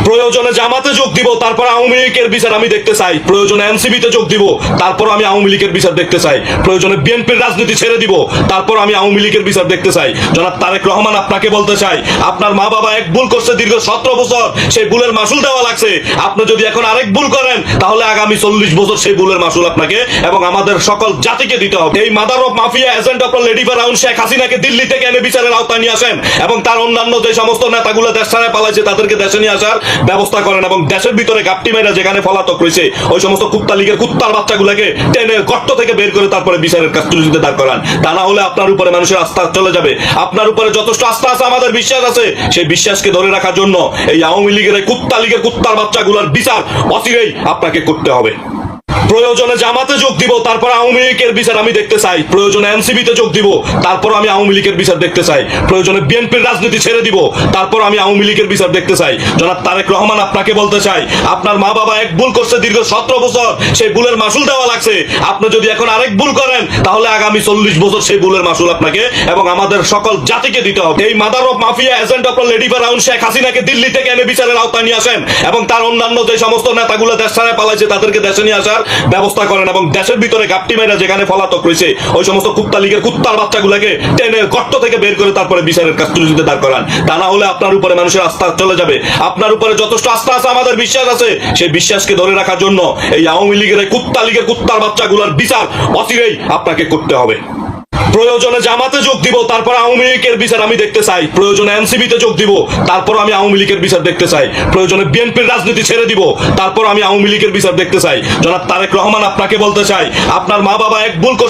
প্রয়োজনে জামাতে যোগ দিব, তারপর আওয়ামী লীগের বিচার আমি দেখতে চাই। প্রয়োজনে এনসিপিতে যোগ দিব, তারপর আমি আওয়ামী লীগের বিচার দেখতে চাই। প্রয়োজনে বিএনপির রাজনীতি ছেড়ে দিব, তারপর আমি আওয়ামী লীগের বিচার দেখতে চাই। জনাব তারেক রহমান, আপনাকে বলতে চাই, আপনার মা বাবা এক ভুল করছে দীর্ঘ 17 বছর, সেই ভুলের মাসুল দেওয়া লাগছে। আপনি যদি এখন আরেক ভুল করেন, তাহলে আগামী 40 বছর সেই ভুলের মাসুল আপনাকে এবং আমাদের সকল জাতিকে দিতে হবে। এই mother of mafia agent of lady ফেরাউন শেখ হাসিনাকে দিল্লি থেকে এনে বিচারের আওতায় নিয়ে আসেন এবং তার অন্যান্য যে সমস্ত নেতাগুলো দেশ ছাড়া পালাইছে তাদেরকে দেশে নিয়ে আসার ব্যবস্থা করেন এবং দেশের ভিতরে গাপটি মেরা যেখানে পলাতক রয়েছে ওই সমস্ত কুত্তা লীগের কুত্তার বাচ্চাগুলোকে টেনে গর্ত থেকে বের করে তারপরে বিচারের কাস্টডিতে দাঁড় করান। তা না হলে আপনার উপরে মানুষের আস্থা চলে যাবে। আপনার উপরে যথেষ্ট আস্থা আছে, আমাদের বিশ্বাস আছে, সেই বিশ্বাসকে ধরে রাখার জন্য এই আওয়ামী লীগের এই কুত্তা লীগের কুত্তার বাচ্চাগুলোর বিচার অচিরেই আপনাকে করতে হবে। প্রয়োজনে জামাতে যোগ দিব, তারপর আওয়ামী লীগের বিচার আমি দেখতে চাই। প্রয়োজনে এনসিপিতে যোগ দিব, তারপর আমি আওয়ামী লীগের বিচার দেখতে চাই। প্রয়োজনে বিএনপির রাজনীতি ছেড়ে দিব, তারপর আমি আওয়ামী লীগের বিচার দেখতে চাই। জনাব তারেক রহমান, আপনাকে বলতে চাই, আপনার মা বাবা এক ভুল করছে দীর্ঘ 17 বছর, সেই ভুলের মাসুল দেওয়া লাগছে। আপনি যদি এখন আরেক ভুল করেন, তাহলে আগামী 40 বছর সেই ভুলের মাসুল আপনাকে এবং আমাদের সকল জাতিকে দিতে হবে। এই mother of mafia agent of lady ফেরাউন শেখ হাসিনাকে দিল্লি থেকে এনে বিচারের আওতায় নিয়ে আসেন এবং তার অন্যান্য যে সমস্ত নেতাগুলো দেশ ছাড়া পালাইছে তাদেরকে দেশে নিয়ে আসার ব্যবস্থা করেন এবং দেশের ভিতরে গাপটি মেরা যেখানে পলাতক রয়েছে ওই সমস্ত কুত্তা লীগের কুত্তার বাচ্চাগুলোকে টেনে গর্ত থেকে বের করে তারপরে বিচারের কাস্টডিতে দাঁড় করান। তা না হলে আপনার উপরে মানুষের আস্থা চলে যাবে। আপনার উপরে যথেষ্ট আস্থা আছে, আমাদের বিশ্বাস আছে, সেই বিশ্বাসকে ধরে রাখার জন্য এই আওয়ামী লীগের এই কুত্তা লীগের কুত্তার বাচ্চাগুলোর বিচার অচিরেই আপনাকে করতে হবে। প্রয়োজনে জামাতে যোগ দিব, তারপর আওয়ামী লীগের বিচার আমি দেখতে চাই। প্রয়োজনে এনসিপিতে যোগ দিব, তারপর আমি আওয়ামী লীগের বিচার দেখতে চাই। প্রয়োজনে বিএনপির রাজনীতি ছেড়ে দিব, তারপর আমি আওয়ামী লীগের বিচার দেখতে চাই। জনাব তারেক রহমান, আপনাকে বলতে চাই, আপনার মা বাবা এক ভুল